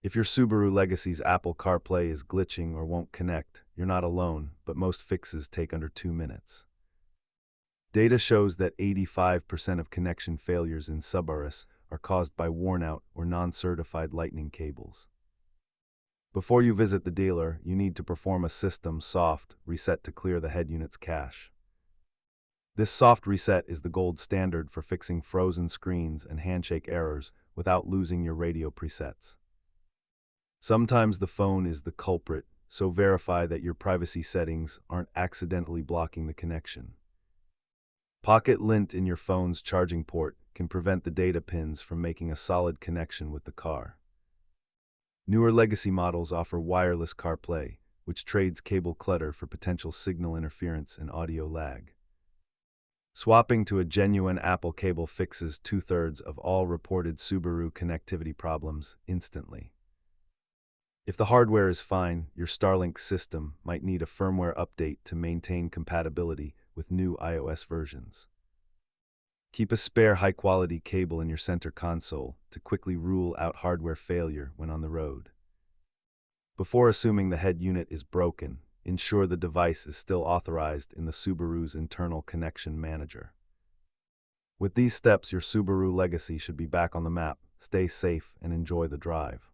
If your Subaru Legacy's Apple CarPlay is glitching or won't connect, you're not alone, but most fixes take under 2 minutes. Data shows that 85% of connection failures in Subarus are caused by worn-out or non-certified lightning cables. Before you visit the dealer, you need to perform a system soft reset to clear the head unit's cache. This soft reset is the gold standard for fixing frozen screens and handshake errors without losing your radio presets. Sometimes the phone is the culprit, so verify that your privacy settings aren't accidentally blocking the connection. Pocket lint in your phone's charging port can prevent the data pins from making a solid connection with the car. Newer Legacy models offer wireless CarPlay, which trades cable clutter for potential signal interference and audio lag. Swapping to a genuine Apple cable fixes 2/3 of all reported Subaru connectivity problems instantly. If the hardware is fine, your Starlink system might need a firmware update to maintain compatibility with new iOS versions. Keep a spare high-quality cable in your center console to quickly rule out hardware failure when on the road. Before assuming the head unit is broken, ensure the device is still authorized in the Subaru's internal connection manager. With these steps, your Subaru Legacy should be back on the map. Stay safe and enjoy the drive.